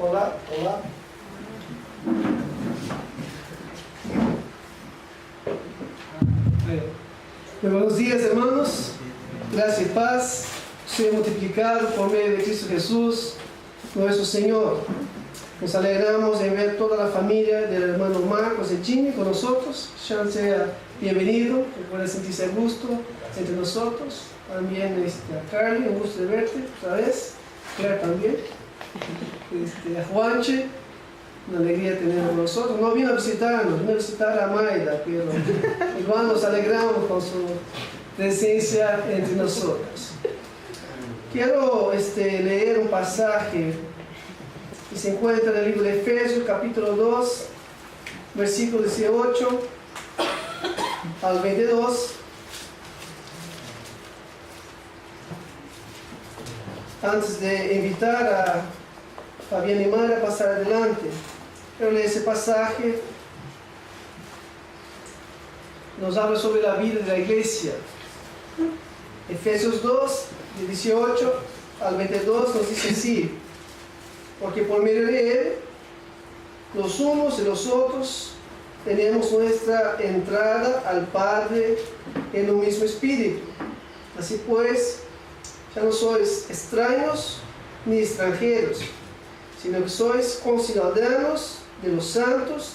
Hola, hola. Muy buenos días, hermanos. Gracia y paz sea multiplicado por medio de Cristo Jesús, nuestro Señor. Nos alegramos de ver toda la familia del hermano Marcos y Jimmy con nosotros. Sean sea bienvenido, que pueda sentirse a gusto entre nosotros. También a Carly, un gusto de verte otra vez. Claire también. A Juanche, una alegría tenerlo con nosotros. No vino a visitarnos, vino a visitar a Maida, pero igual nos alegramos con su presencia entre nosotros. Quiero leer un pasaje que se encuentra en el libro de Efesios, capítulo 2, versículo 18 al 22. Antes de invitar a Fabián y Mara a pasar adelante, quiero leer ese pasaje. Nos habla sobre la vida de la iglesia. Efesios 2, de 18 al 22 nos dice así: porque por medio de él, los unos y los otros, tenemos nuestra entrada al Padre en un mismo espíritu. Así pues, ya no sois extraños ni extranjeros, sino que sois conciudadanos de los santos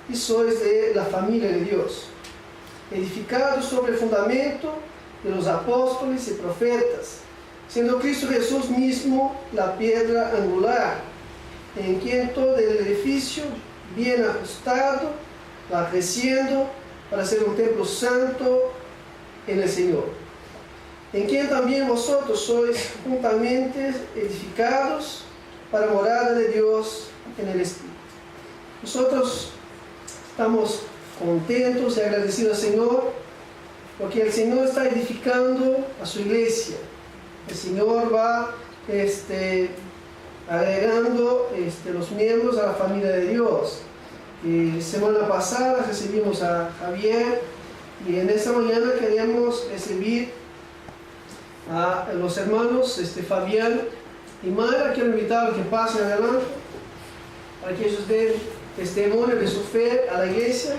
y sois de la familia de Dios, edificados sobre el fundamento de los apóstoles y profetas, siendo Cristo Jesús mismo la piedra angular, en quien todo el edificio bien ajustado va creciendo para ser un templo santo en el Señor, en quien también vosotros sois juntamente edificados para morada de Dios en el Espíritu. Nosotros estamos contentos y agradecidos al Señor porque el Señor está edificando a su iglesia. El Señor va agregando los miembros a la familia de Dios. Semana pasada recibimos a Javier y en esta mañana queremos recibir a los hermanos Fabián y Mara. Quiero invitarlos a que pasen adelante para que ellos den testimonio de su fe a la iglesia.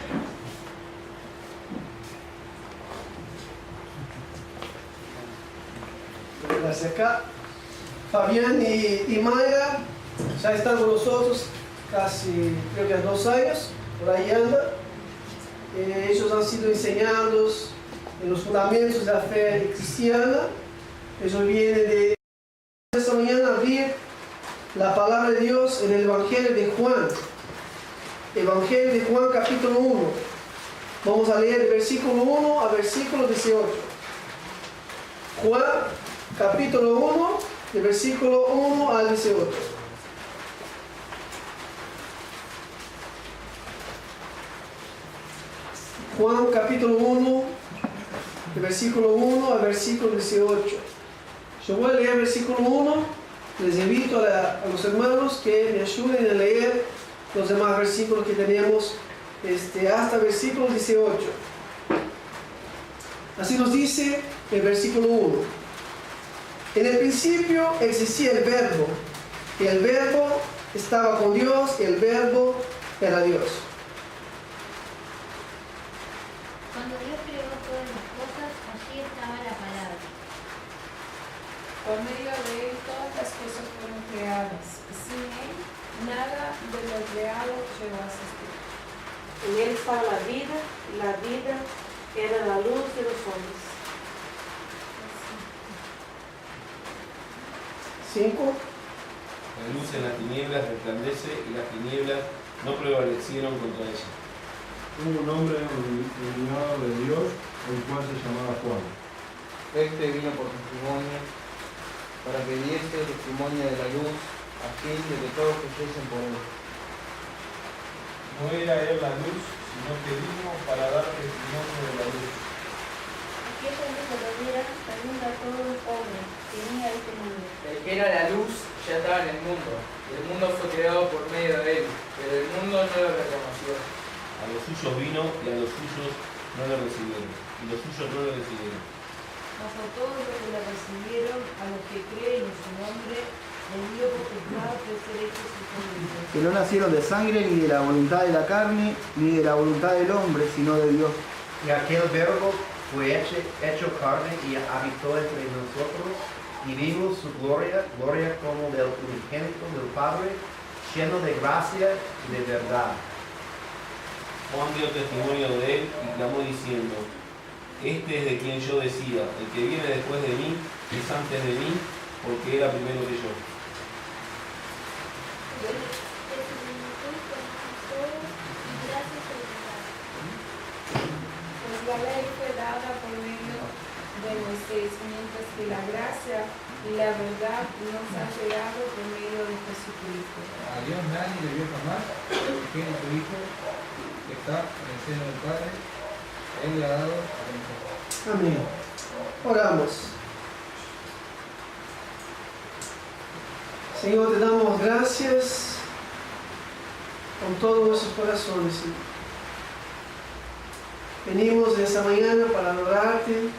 Gracias. Acá Fabián y Mara ya están con nosotros casi, creo que 2 años, por ahí anda. Ellos han sido enseñados en los fundamentos de la fe cristiana. Ellos vienen de esta mañana a abrir la palabra de Dios en el Evangelio de Juan. Evangelio de Juan, capítulo 1. Vamos a leer el versículo 1 a versículo 18. Juan, capítulo 1, de versículo 1 al 18. Juan, capítulo 1, de versículo 1 al versículo 18. Yo voy a leer el versículo 1. Les invito a los hermanos que me ayuden a leer los demás versículos que tenemos hasta el versículo 18. Así nos dice el versículo 1. En el principio existía el Verbo, y el Verbo estaba con Dios, y el Verbo era Dios. Cuando Dios creó todas las cosas, allí estaba la palabra. Por medio de él todas las cosas fueron creadas, y sin él nada de lo creado llegó a existir. En él estaba la vida, y la vida era la luz de los hombres. 5. La luz en las tinieblas resplandece y las tinieblas no prevalecieron contra ella. Hubo un hombre iluminado de Dios, el cual se llamaba Juan. Este vino por testimonio, para que diese testimonio de la luz, a fin de que todos creyesen por él. No era él la luz, sino que vino para dar testimonio de la luz. Aquella luz verdadera alumbre a todo hombre que venía a este mundo. El que era la luz ya estaba en el mundo, y el mundo fue creado por medio de él, pero el mundo no lo reconoció. A los suyos vino y a los suyos no lo recibieron, y los suyos no lo recibieron. Mas a todos los que la recibieron, a los que creen en su nombre, les dio potestad voluntad de ser hechos hijos de Dios. que no nacieron de sangre, ni de la voluntad de la carne, ni de la voluntad del hombre, sino de Dios. Y aquel verbo fue hecho carne y habitó entre nosotros, y vimos su gloria, gloria como del unigénito del Padre, lleno de gracia y de verdad. Juan dio testimonio de él y clamó diciendo: Este es de quien yo decía, el que viene después de mí es antes de mí, porque era primero que yo. Pues la ley fue dada por medio de Moisés, mientras que la gracia y la verdad nos ha llegado por medio de Jesucristo. A Dios nadie le vio jamás, porque su Hijo que está en el seno del Padre, Él le ha dado a conocer. Amén. Oramos. Señor, te damos gracias con todos nuestros corazones, Señor. Venimos esta mañana para adorarte,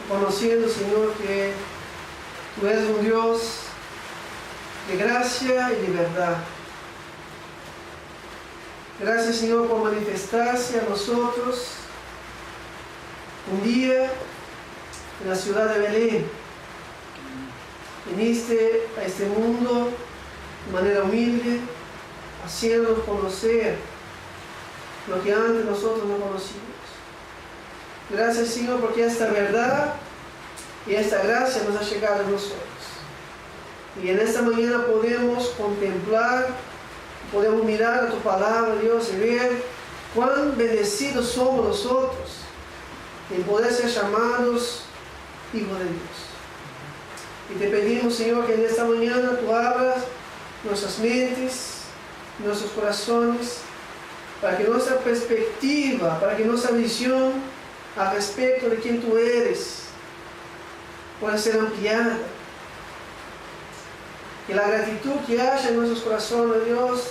conociendo, Señor, que tú eres un Dios de gracia y de verdad. Gracias, Señor, por manifestarse a nosotros un día en la ciudad de Belén. Viniste a este mundo de manera humilde, haciéndonos conocer lo que antes nosotros no conocíamos. Gracias, Señor, porque esta verdad y esta gracia nos ha llegado a nosotros. Y en esta mañana podemos contemplar, podemos mirar a tu palabra, Dios, y ver cuán bendecidos somos nosotros en poder ser llamados hijos de Dios. Y te pedimos, Señor, que en esta mañana tú abras nuestras mentes, nuestros corazones, para que nuestra perspectiva, para que nuestra visión al respecto de quién tú eres pueda ser ampliada. Que la gratitud que haya en nuestros corazones, Dios,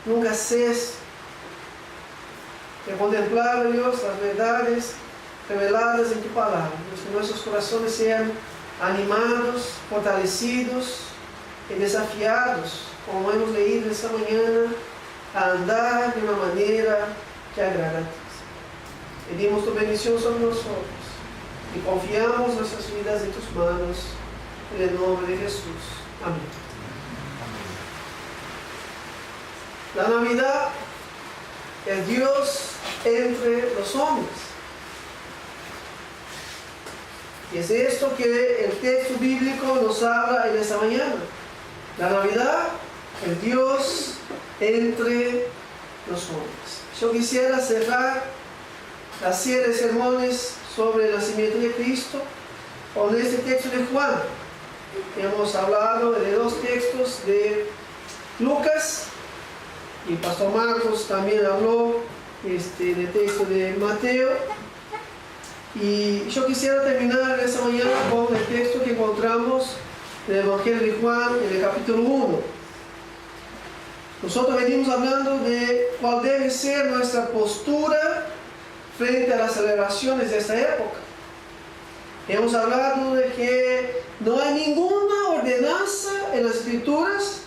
nunca cese de contemplar, Dios, las verdades reveladas en tu palabra. Dios, que nuestros corazones sean animados, fortalecidos y desafiados, como hemos leído esta mañana, a andar de una manera que agrada a ti. Pedimos tu bendición sobre nosotros y confiamos nuestras vidas en tus manos, en el nombre de Jesús. Amén. La Navidad es Dios entre los hombres. Y es esto que el texto bíblico nos habla en esta mañana. La Navidad es Dios entre los hombres. Yo quisiera cerrar la serie de sermones sobre el nacimiento de Cristo con este texto de Juan. Hemos hablado de dos textos de Lucas y Pastor Marcos también habló del texto de Mateo. Y yo quisiera terminar esta mañana con el texto que encontramos en el Evangelio de Juan, en el capítulo 1. Nosotros venimos hablando de cuál debe ser nuestra postura frente a las celebraciones de esta época. Hemos hablado de que no hay ninguna ordenanza en las Escrituras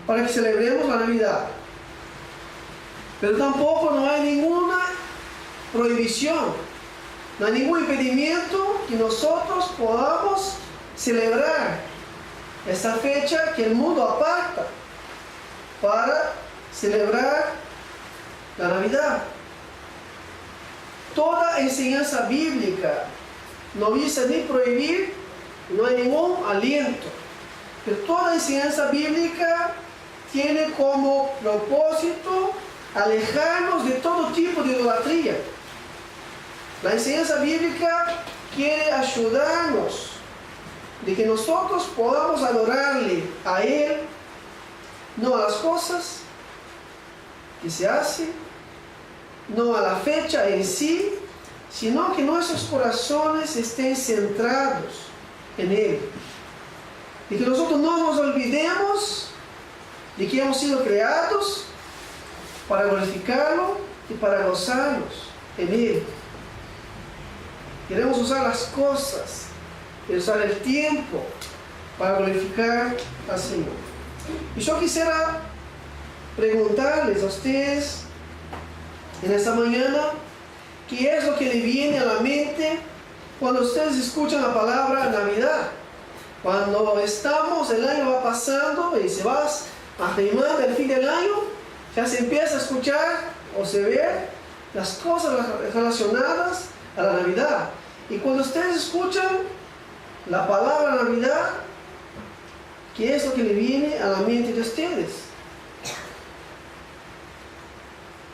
para que celebremos la Navidad. Pero tampoco no hay ninguna prohibición, no hay ningún impedimento que nosotros podamos celebrar esta fecha que el mundo aparta para celebrar la Navidad. Toda enseñanza bíblica no visa ni prohibir, no hay ningún aliento. Pero toda enseñanza bíblica tiene como propósito alejarnos de todo tipo de idolatría. La enseñanza bíblica quiere ayudarnos de que nosotros podamos adorarle a Él, no a las cosas que se hacen, no a la fecha en sí, sino que nuestros corazones estén centrados en Él. Y que nosotros no nos olvidemos de que hemos sido creados para glorificarlo y para gozarnos en Él. Queremos usar las cosas, usar el tiempo para glorificar al Señor. Y yo quisiera preguntarles a ustedes en esta mañana, ¿qué es lo que le viene a la mente cuando ustedes escuchan la palabra Navidad? Cuando el año va pasando y se va arrimando el fin del año, ya se empieza a escuchar o se ve las cosas relacionadas a la Navidad. Y cuando ustedes escuchan la palabra Navidad, ¿qué es lo que le viene a la mente de ustedes?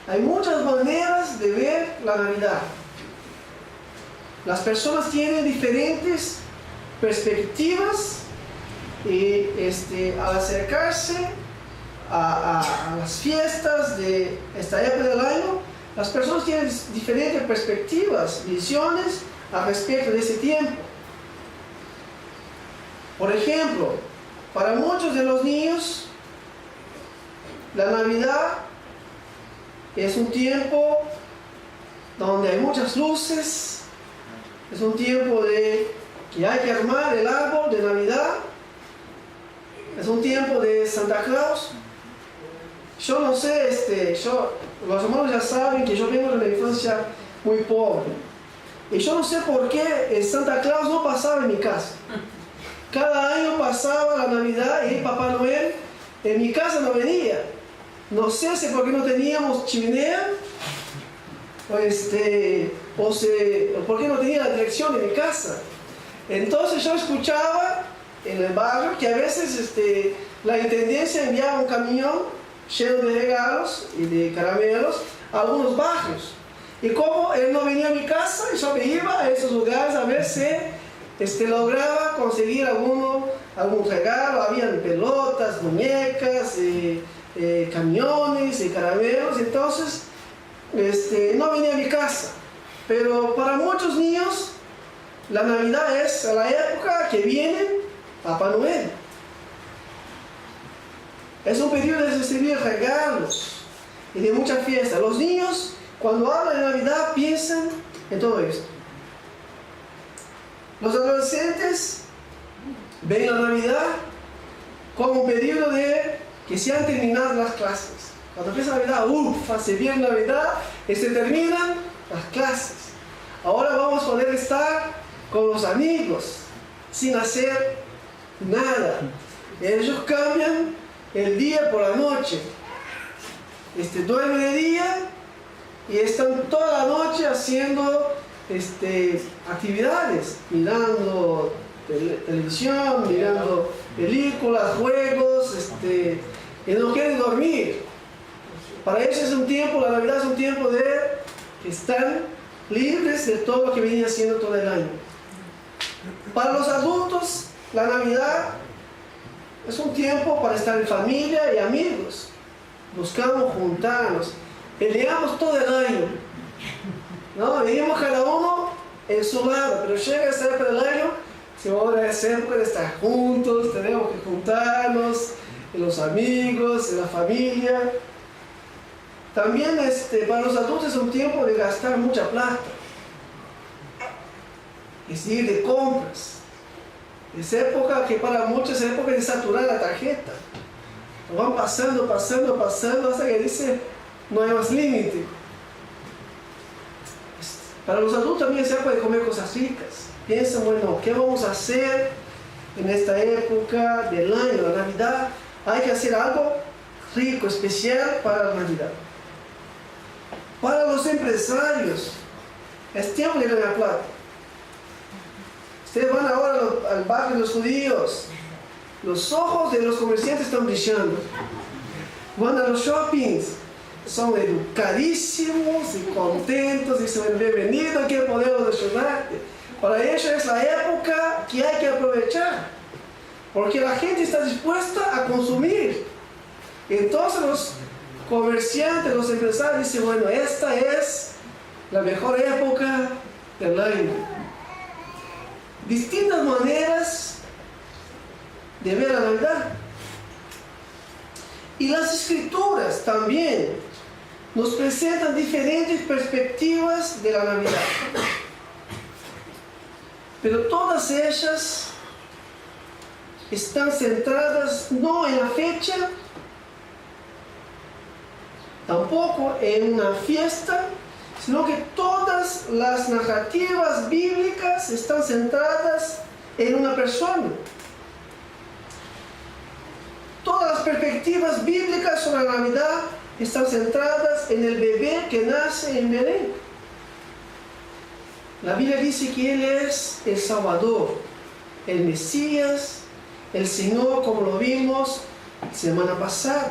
Hay muchas maneras de ver la Navidad. Las personas tienen diferentes perspectivas y al acercarse a las fiestas de esta época del año, las personas tienen diferentes perspectivas, visiones al respecto de ese tiempo. Por ejemplo, para muchos de los niños, la Navidad es un tiempo donde hay muchas luces, es un tiempo de que hay que armar el árbol de Navidad, es un tiempo de Santa Claus. Yo no sé, los hermanos ya saben que yo vengo de una infancia muy pobre. Y yo no sé por qué el Santa Claus no pasaba en mi casa. Cada año pasaba la Navidad y el Papá Noel en mi casa no venía. No sé si porque no teníamos chimenea o porque no tenía la dirección de mi casa. Entonces yo escuchaba en el barrio que a veces la intendencia enviaba un camión lleno de regalos y de caramelos a algunos barrios. Y como él no venía a mi casa, yo me iba a esos lugares a ver si lograba conseguir algún regalo. Habían pelotas, muñecas, camiones y caramelos. Entonces no venía a mi casa. Pero para muchos niños la Navidad es la época que viene Papá Noel. Es un periodo de recibir regalos y de mucha fiesta. Los niños, cuando hablan de Navidad, piensan en todo esto. Los adolescentes ven la Navidad como un periodo de que se han terminado las clases. Cuando empieza Navidad, se viene Navidad y se terminan las clases. Ahora vamos a poder estar con los amigos sin hacer nada. Ellos cambian el día por la noche. Duermen de día y están toda la noche haciendo actividades, mirando televisión, mirando películas, juegos, y no quieren dormir. Para ellos es un tiempo, la Navidad es un tiempo de que están libres de todo lo que venía haciendo todo el año. Para los adultos, la Navidad es un tiempo para estar en familia y amigos. Buscamos juntarnos, peleamos todo el año, ¿no? Vivimos cada uno en su lado, pero llega esta época del año, ahora es época de estar juntos, tenemos que juntarnos, en los amigos, en la familia. También para los adultos es un tiempo de gastar mucha plata, es ir de compras. Es época que para muchos es época de saturar la tarjeta. Van pasando hasta que dice no hay más límite. Para los adultos también es época de comer cosas ricas. Piensan, bueno, ¿qué vamos a hacer en esta época del año, la Navidad? Hay que hacer algo rico, especial para la Navidad. Para los empresarios es tiempo de ganar plata. Ustedes van ahora al barrio de los judíos, los ojos de los comerciantes están brillando. Van a los shoppings, son educadísimos y contentos, dicen bienvenido, aquí podemos ayudarte. Para ellos es la época que hay que aprovechar, porque la gente está dispuesta a consumir. Entonces los comerciantes, los empresarios dicen, bueno, esta es la mejor época del año. Distintas maneras de ver la Navidad. Y las Escrituras también nos presentan diferentes perspectivas de la Navidad. Pero todas ellas están centradas no en la fecha, tampoco en una fiesta, sino que todas las narrativas bíblicas están centradas en una persona. Todas las perspectivas bíblicas sobre la Navidad están centradas en el bebé que nace en Belén. La Biblia dice que Él es el Salvador, el Mesías, el Señor, como lo vimos la semana pasada.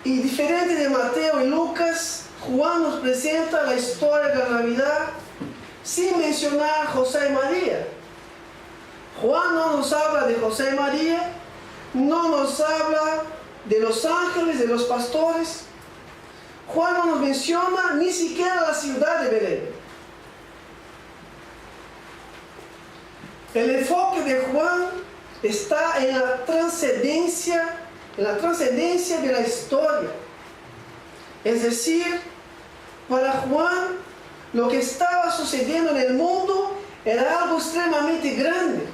Y diferente de Mateo y Lucas, Juan nos presenta la historia de la Navidad sin mencionar a José y María. Juan no nos habla de José y María, no nos habla de los ángeles, de los pastores. Juan no nos menciona ni siquiera la ciudad de Belén. El enfoque de Juan está en la trascendencia de la historia. Es decir, para Juan, lo que estaba sucediendo en el mundo era algo extremadamente grande.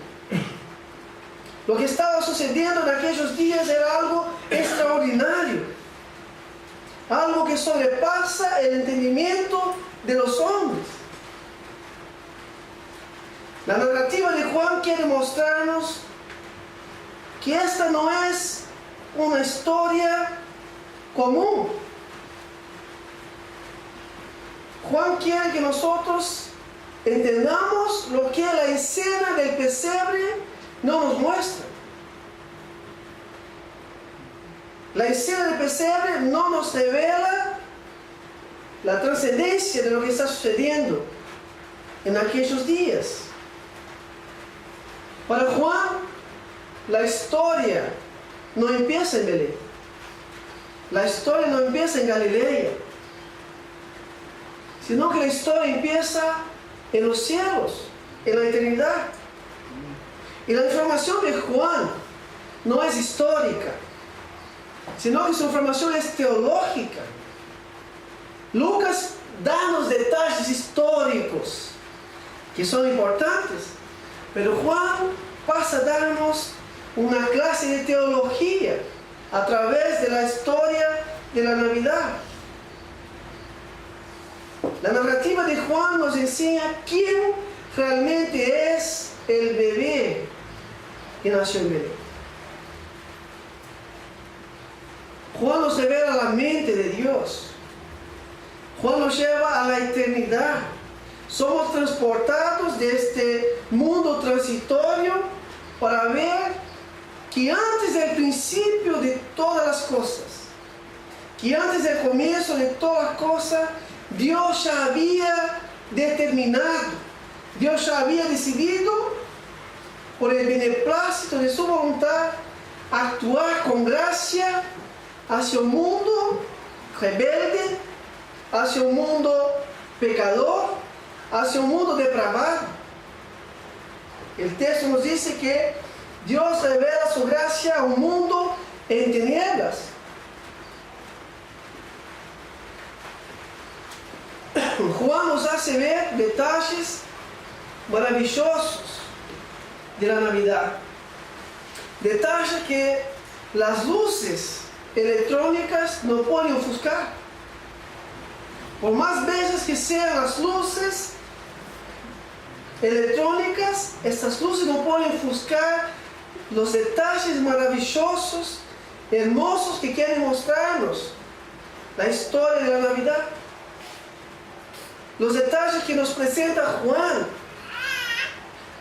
Lo que estaba sucediendo en aquellos días era algo extraordinario. Algo que sobrepasa el entendimiento de los hombres. La narrativa de Juan quiere mostrarnos que esta no es una historia común. Juan quiere que nosotros entendamos lo que la escena del pesebre no nos muestra. La escena del pesebre no nos revela la trascendencia de lo que está sucediendo en aquellos días. Para Juan, la historia no empieza en Belén. La historia no empieza en Galilea, sino que la historia empieza en los cielos, en la eternidad. Y la información de Juan no es histórica, sino que su información es teológica. Lucas da los detalles históricos que son importantes, pero Juan pasa a darnos una clase de teología a través de la historia de la Navidad. La narrativa de Juan nos enseña quién realmente es el bebé que nació en Belén. Juan nos revela la mente de Dios. Juan nos lleva a la eternidad. Somos transportados de este mundo transitorio para ver que antes del principio de todas las cosas, que antes del comienzo de todas las cosas, Dios ya había determinado, Dios ya había decidido, por el beneplácito de su voluntad, actuar con gracia hacia un mundo rebelde, hacia un mundo pecador, hacia un mundo depravado. El texto nos dice que Dios revela su gracia a un mundo en tinieblas. Juan nos hace ver detalles maravillosos de la Navidad. Detalles que las luces electrónicas no pueden ofuscar. Por más bellas que sean las luces electrónicas, estas luces no pueden ofuscar los detalles maravillosos, hermosos que quieren mostrarnos la historia de la Navidad. Los detalles que nos presenta Juan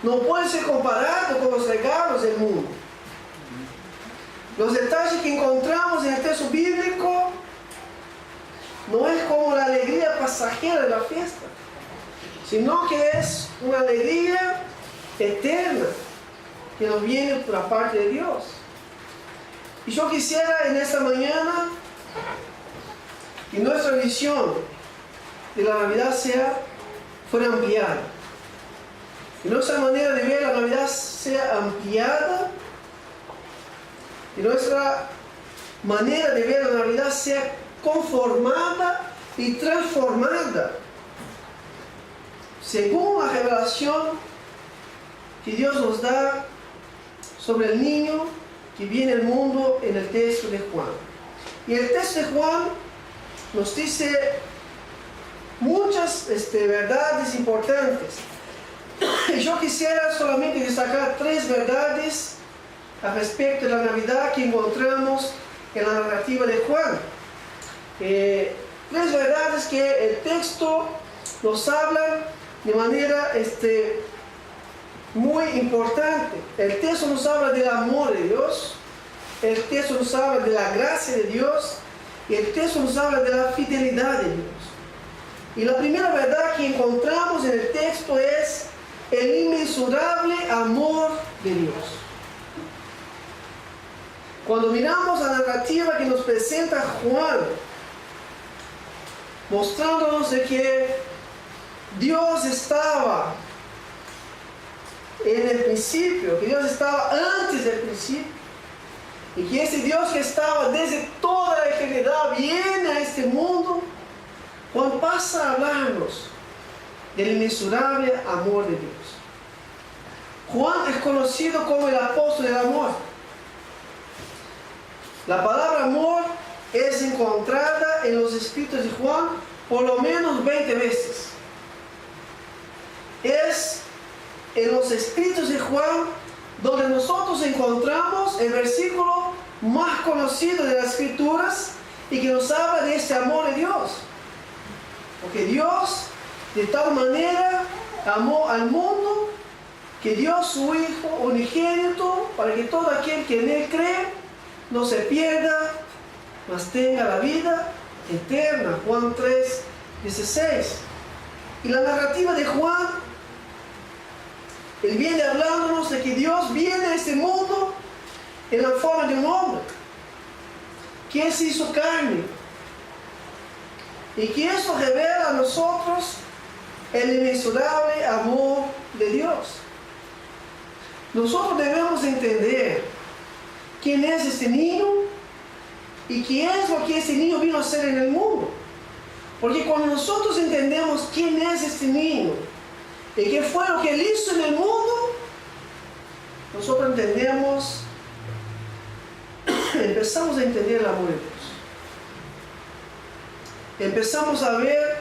no pueden ser comparados con los regalos del mundo. Los detalles que encontramos en el texto bíblico no es como la alegría pasajera de la fiesta, sino que es una alegría eterna que nos viene por la parte de Dios. Y yo quisiera en esta mañana que nuestra visión de la Navidad fuera ampliada. Que nuestra manera de ver la Navidad sea ampliada. Que nuestra manera de ver la Navidad sea conformada y transformada según la revelación que Dios nos da sobre el niño que viene al mundo en el texto de Juan. Y el texto de Juan nos dice muchas verdades importantes. Y yo quisiera solamente destacar 3 verdades al respecto de la Navidad que encontramos en la narrativa de Juan. 3 verdades que el texto nos habla de manera muy importante. El texto nos habla del amor de Dios, el texto nos habla de la gracia de Dios y el texto nos habla de la fidelidad de Dios. Y la primera verdad que encontramos en el texto es el inmensurable amor de Dios. Cuando miramos la narrativa que nos presenta Juan, mostrándonos de que Dios estaba en el principio, que Dios estaba antes del principio, y que ese Dios que estaba desde toda la eternidad viene a este mundo, Juan pasa a hablarnos del inmensurable amor de Dios. Juan es conocido como el apóstol del amor. La palabra amor es encontrada en los escritos de Juan por lo menos 20 veces. Es en los escritos de Juan donde nosotros encontramos el versículo más conocido de las escrituras y que nos habla de este amor de Dios. Porque Dios de tal manera amó al mundo que dio su Hijo unigénito para que todo aquel que en Él cree no se pierda, mas tenga la vida eterna. Juan 3:16. Y la narrativa de Juan, Él viene hablándonos de que Dios viene a este mundo en la forma de un hombre, que se hizo carne, y que eso revela a nosotros el inmensurable amor de Dios. Nosotros debemos entender quién es este niño y qué es lo que este niño vino a hacer en el mundo. Porque cuando nosotros entendemos quién es este niño y qué fue lo que él hizo en el mundo, nosotros empezamos a entender el amor de Dios. Empezamos a ver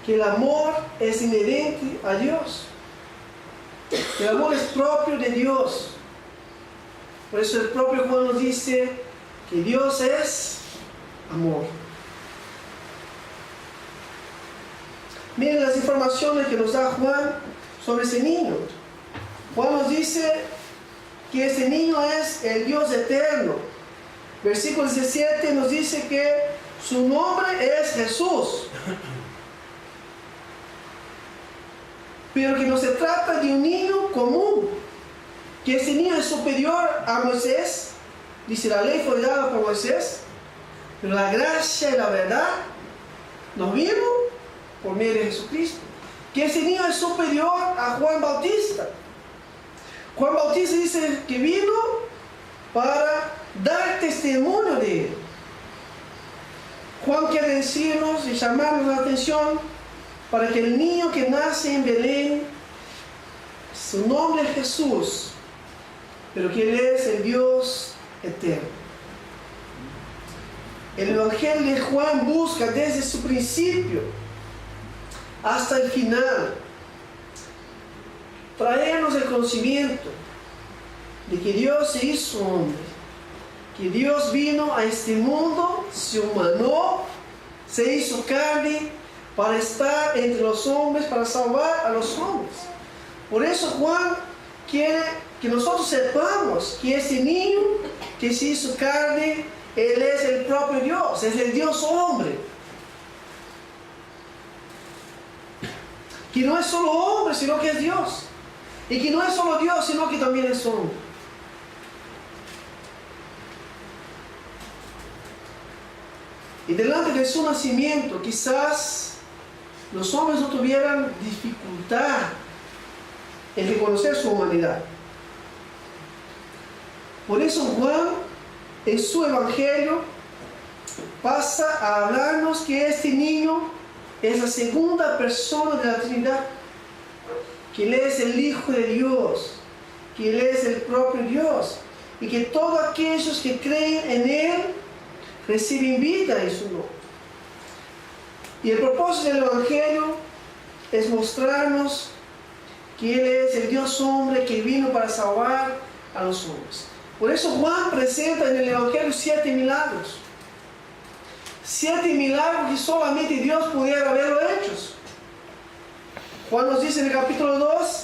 que el amor es inherente a Dios. El amor es propio de Dios. Por eso el propio Juan nos dice que Dios es amor. Miren las informaciones que nos da Juan sobre ese niño. Juan nos dice que ese niño es el Dios eterno. Versículo 17 nos dice que su nombre es Jesús. Pero que no se trata de un niño común, que ese niño es superior a Moisés. Dice, la ley fue dada por Moisés, pero la gracia y la verdad nos vino por medio de Jesucristo. Que ese niño es superior a Juan Bautista. Juan Bautista dice que vino para dar testimonio de él. Juan quiere decirnos y llamarnos la atención para que el niño que nace en Belén, su nombre es Jesús, pero que Él es el Dios eterno. El Evangelio de Juan busca desde su principio hasta el final traernos el conocimiento de que Dios se hizo hombre, que Dios vino a este mundo, se humanó, se hizo carne para estar entre los hombres, para salvar a los hombres. Por eso Juan quiere que nosotros sepamos que ese niño que se hizo carne, Él es el propio Dios, es el Dios hombre. Que no es solo hombre, sino que es Dios. Y que no es solo Dios, sino que también es hombre. Y delante de su nacimiento, quizás los hombres no tuvieran dificultad en reconocer su humanidad. Por eso Juan, en su Evangelio, pasa a hablarnos que este niño es la segunda persona de la Trinidad. que Él es el Hijo de Dios, que Él es el propio Dios, y que todos aquellos que creen en Él reciben vida en su nombre. Y el propósito del Evangelio es mostrarnos que Él es el Dios hombre que vino para salvar a los hombres. Por eso Juan presenta en el Evangelio 7 milagros. 7 milagros que solamente Dios pudiera haberlo hecho. Juan nos dice en el capítulo 2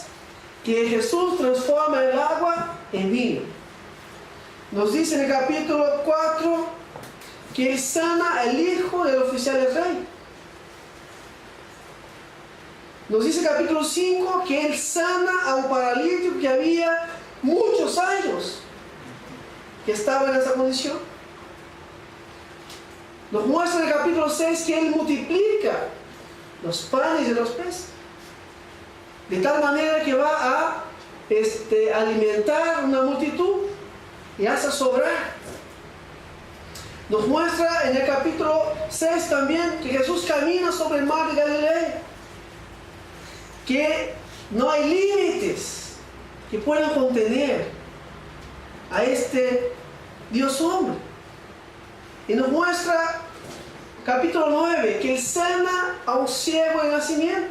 que Jesús transforma el agua en vino. Nos dice en el capítulo 4 que Él sana al hijo del oficial del rey. Nos dice el capítulo 5 que Él sana a un paralítico que había muchos años que estaba en esa condición. Nos muestra en el capítulo 6 que Él multiplica los panes y los peces, de tal manera que va a alimentar una multitud y hace sobrar. Nos muestra en el capítulo 6 también que Jesús camina sobre el mar de Galilea, que no hay límites que puedan contener a este Dios hombre. Y nos muestra, capítulo 9, que Él sana a un ciego de nacimiento,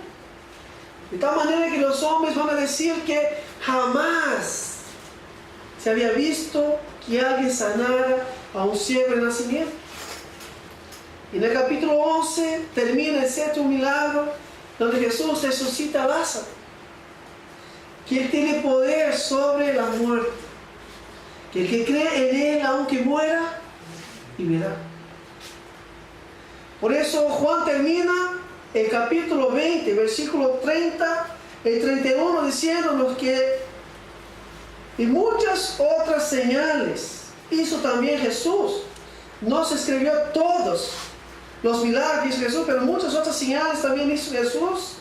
de tal manera que los hombres van a decir que jamás se había visto que alguien sanara a un ciego de nacimiento. Y en el capítulo 11 termina el 7º milagro, donde Jesús resucita a Lázaro, que Él tiene poder sobre la muerte, que el que cree en Él, aunque muera, vivirá. Por eso Juan termina el capítulo 20, versículo 30 y 31, diciéndonos que y muchas otras señales hizo también Jesús. No se escribió todos los milagros que hizo Jesús, pero muchas otras señales también hizo Jesús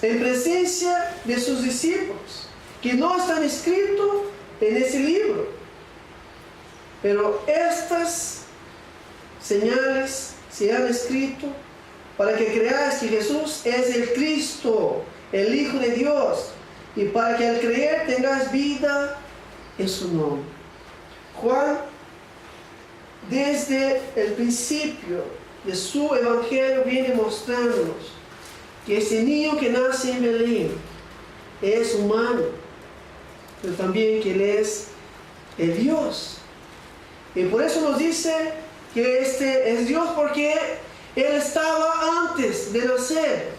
en presencia de sus discípulos, que no están escritos en ese libro. Pero estas señales se han escrito para que creáis que Jesús es el Cristo, el Hijo de Dios, y para que al creer tengáis vida en su nombre. Juan, desde el principio de su evangelio, viene mostrándonos que ese niño que nace en Belén es humano, pero también que Él es el Dios. Y por eso nos dice que este es Dios, porque Él estaba antes de nacer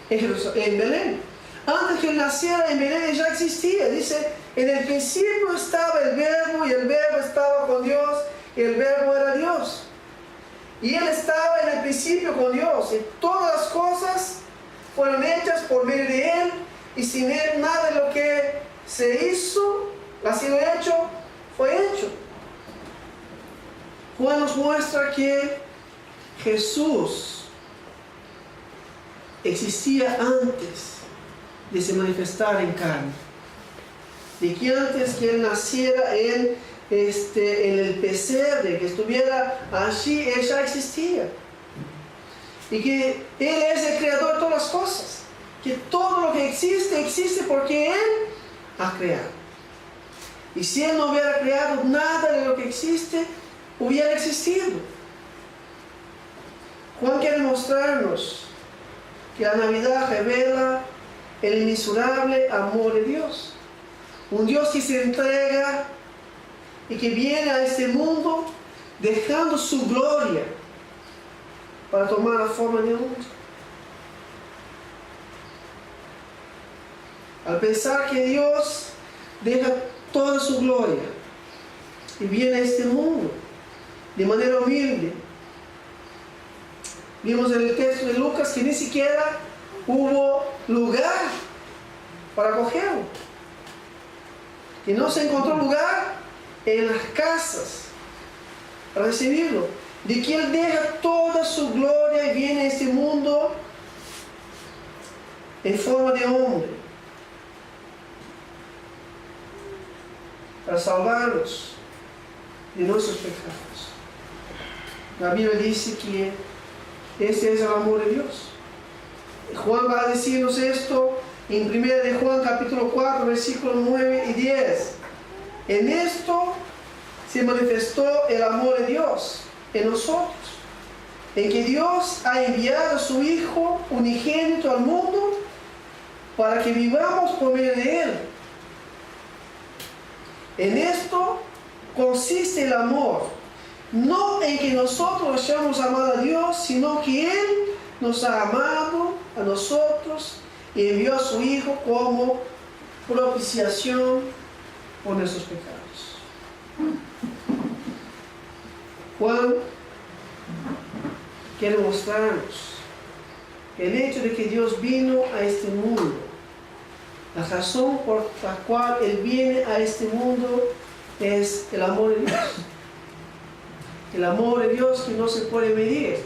en Belén. Antes que Él naciera en Belén, Él ya existía. Dice, en el principio estaba el Verbo, y el Verbo estaba con Dios, y el Verbo era Dios. Y Él estaba en el principio con Dios, y todas las cosas fueron hechas por medio de Él, y sin Él nada de lo que se hizo, ha sido hecho, fue hecho. Juan nos muestra que Jesús existía antes de se manifestar en carne, de que antes que Él naciera en el pesebre, que estuviera allí, Él ya existía, y que Él es el creador de todas las cosas, que todo lo que existe, existe porque Él ha creado. Y si Él no hubiera creado nada de lo que existe, hubiera existido. Juan quiere mostrarnos que la Navidad revela el inmensurable amor de Dios. Un Dios que se entrega y que viene a este mundo dejando su gloria para tomar la forma de hombre. Al pensar que Dios deja toda su gloria y viene a este mundo de manera humilde. Vimos en el texto de Lucas que ni siquiera hubo lugar para cogerlo, que no se encontró lugar en las casas para recibirlo, de que Él deja toda su gloria y viene a este mundo en forma de hombre para salvarnos de nuestros pecados. La Biblia dice que este es el amor de Dios. Juan va a decirnos esto en 1 de Juan capítulo 4, versículos 9 y 10. En esto se manifestó el amor de Dios en nosotros, en que Dios ha enviado a su Hijo unigénito al mundo para que vivamos por medio de Él. En esto consiste el amor, no en que nosotros hayamos amado a Dios, sino que Él nos ha amado a nosotros y envió a su Hijo como propiciación por nuestros pecados. Juan quiere mostrarnos el hecho de que Dios vino a este mundo. La razón por la cual Él viene a este mundo es el amor de Dios. El amor de Dios que no se puede medir.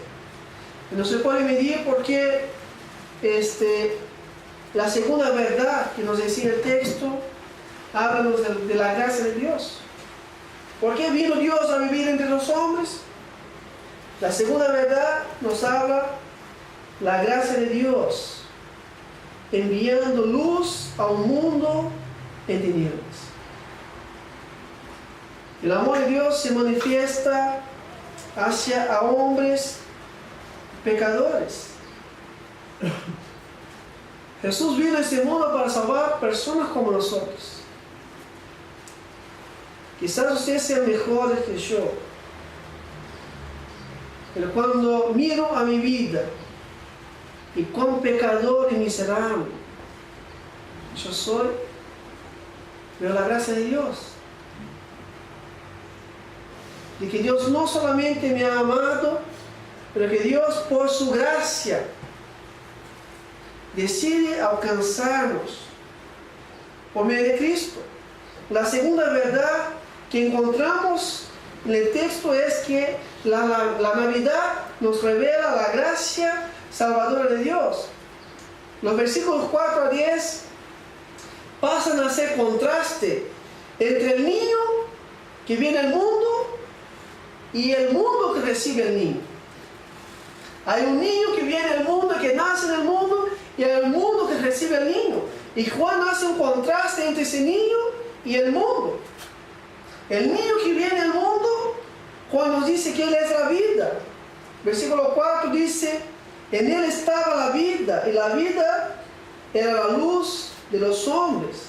No se puede medir porque la segunda verdad que nos decía el texto, háblanos de la gracia de Dios. ¿Por qué vino Dios a vivir entre los hombres? La segunda verdad nos habla la gracia de Dios, enviando luz a un mundo en tinieblas. El amor de Dios se manifiesta hacia a hombres pecadores. Jesús vino a este mundo para salvar personas como nosotros. Quizás usted sea mejor que yo, pero cuando miro a mi vida y cuán pecador y miserable yo soy, veo la gracia de Dios. De que Dios no solamente me ha amado, pero que Dios por su gracia decide alcanzarnos por medio de Cristo. La segunda verdad que encontramos en el texto es que la Navidad nos revela la gracia salvadora de Dios. Los versículos 4 a 10 pasan a ser contraste entre el niño que viene al mundo y el mundo que recibe el niño. Hay un niño que viene al mundo, que nace en el mundo, y hay un mundo que recibe al niño. Y Juan hace un contraste entre ese niño y el mundo. El niño que viene al mundo, Juan nos dice que Él es la vida. Versículo 4 dice, en Él estaba la vida, y la vida era la luz de los hombres.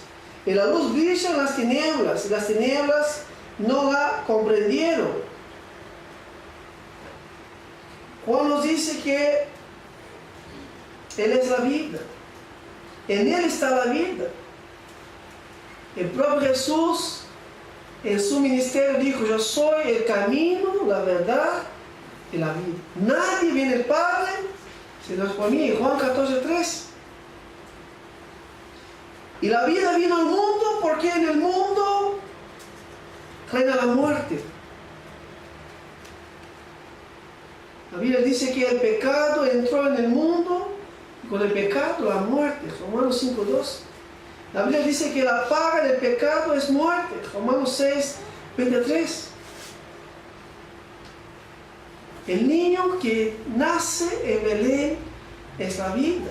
Y la luz brilla en las tinieblas, y las tinieblas no la comprendieron. Juan nos dice que Él es la vida. En Él está la vida. El propio Jesús en su ministerio dijo, yo soy el camino, la verdad y la vida. Nadie viene al Padre si no es por mí. Juan 14:3. Y la vida vino al mundo porque en el mundo reina la muerte. La Biblia dice que el pecado entró en el mundo y con el pecado la muerte. Romanos 5:2. La Biblia dice que la paga del pecado es muerte. Romanos 6:23. El niño que nace en Belén es la vida.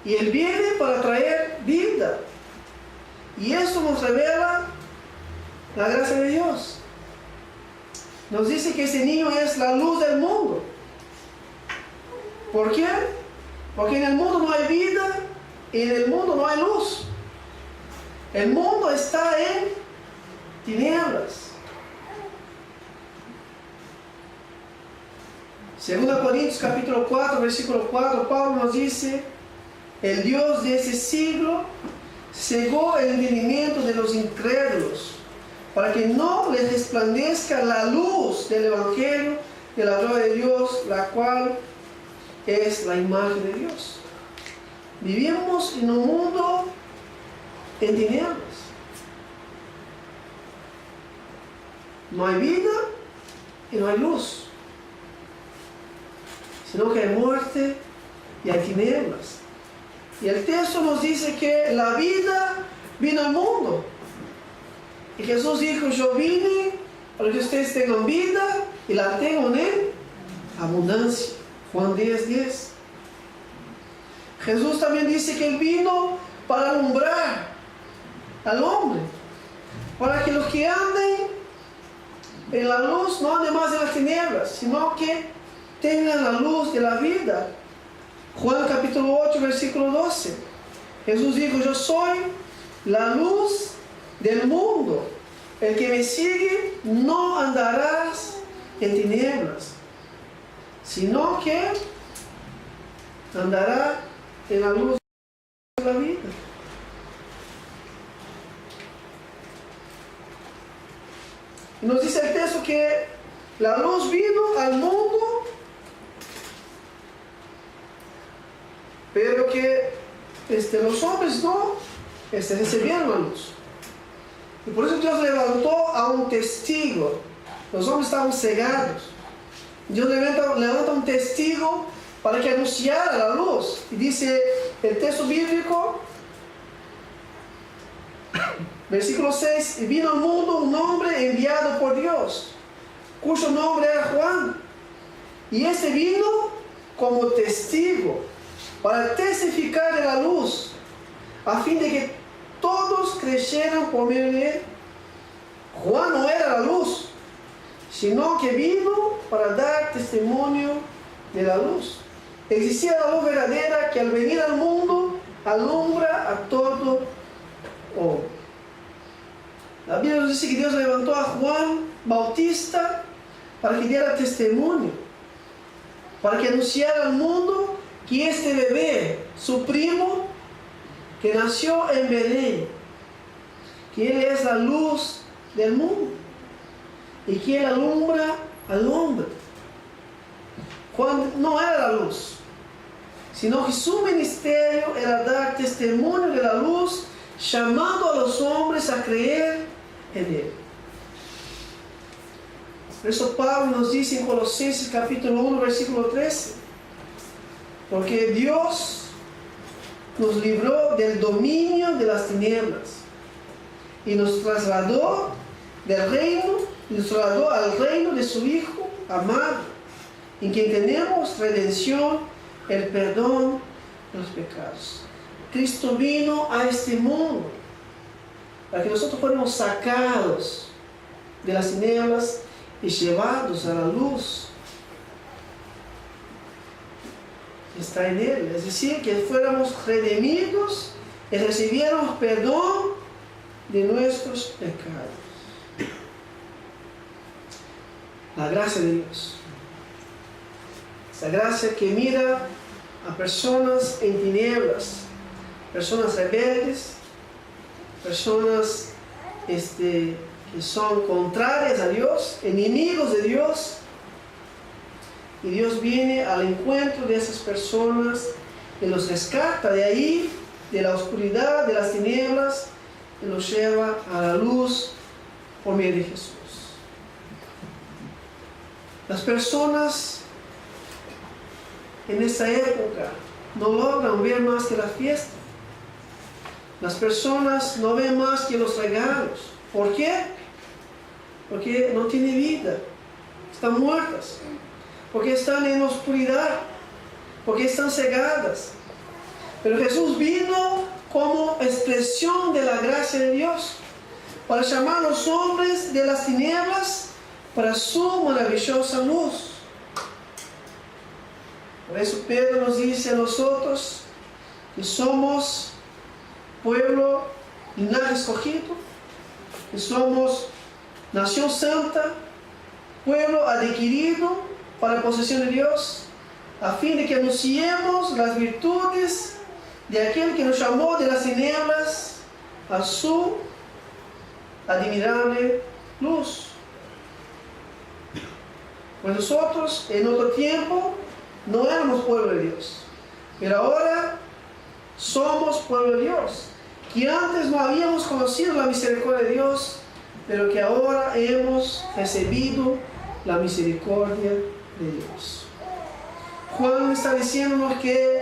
Y Él viene para traer vida. Y esto nos revela la gracia de Dios. Nos dice que ese niño es la luz del mundo. ¿Por qué? Porque en el mundo no hay vida y en el mundo no hay luz. El mundo está en tinieblas. 2 Corintios capítulo 4, versículo 4, Pablo nos dice, el Dios de ese siglo cegó el entendimiento de los incrédulos, para que no les resplandezca la luz del Evangelio de la gloria de Dios, la cual es la imagen de Dios. Vivimos en un mundo en tinieblas. No hay vida y no hay luz, sino que hay muerte y hay tinieblas. Y el texto nos dice que la vida vino al mundo. Y Jesús dijo, yo vine para que ustedes tengan vida y la tengan en abundancia. Juan 10:10. Jesús también dice que Él vino para alumbrar al hombre, para que los que anden en la luz no anden más en las tinieblas, sino que tengan la luz de la vida. Juan capítulo 8, versículo 12. Jesús dijo: yo soy la luz del mundo. El que me sigue no andarás en tinieblas, sino que andará en la luz de la vida. Y nos dice el texto que la luz vino al mundo, pero que los hombres no recibieron la luz. Y por eso Dios levantó a un testigo. Los hombres estaban cegados. Dios levanta un testigo para que anunciara la luz. Y dice el texto bíblico, versículo 6, y vino al mundo un hombre enviado por Dios, cuyo nombre era Juan. Y este vino como testigo, para testificar de la luz, a fin de que todos creyeran por medio de él. Juan no era la luz, sino que vino para dar testimonio de la luz. Existía la luz verdadera que al venir al mundo alumbra a todo hombre. La Biblia nos dice que Dios levantó a Juan Bautista para que diera testimonio, para que anunciara al mundo que este bebé, su primo, que nació en Belén, que Él es la luz del mundo y que Él alumbra al hombre. Juan no era la luz, sino que su ministerio era dar testimonio de la luz, llamando a los hombres a creer en Él. Por eso Pablo nos dice en Colosenses capítulo 1, versículo 13, porque Dios nos libró del dominio de las tinieblas y nos trasladó al reino de su Hijo amado, en quien tenemos redención, el perdón de los pecados. Cristo vino a este mundo para que nosotros fuéramos sacados de las tinieblas y llevados a la luz que está en Él. Es decir, que fuéramos redimidos y recibiéramos perdón de nuestros pecados. La gracia de Dios. Esa gracia que mira a personas en tinieblas, personas rebeldes, personas que son contrarias a Dios, enemigos de Dios. Y Dios viene al encuentro de esas personas y los rescata de ahí, de la oscuridad, de las tinieblas, y los lleva a la luz por medio de Jesús. Las personas en esta época no logran ver más que la fiesta. Las personas no ven más que los regalos. ¿Por qué? Porque no tienen vida. Están muertas. Porque están en oscuridad. Porque están cegadas. Pero Jesús vino como expresión de la gracia de Dios, para llamar a los hombres de las tinieblas para su maravillosa luz. Por eso Pedro nos dice a nosotros que somos pueblo, linaje escogido, que somos nación santa, pueblo adquirido para posesión de Dios, a fin de que anunciemos las virtudes de aquel que nos llamó de las tinieblas a su admirable luz. Pues nosotros en otro tiempo no éramos pueblo de Dios, pero ahora somos pueblo de Dios, que antes no habíamos conocido la misericordia de Dios, pero que ahora hemos recibido la misericordia de Dios. Juan está diciéndonos que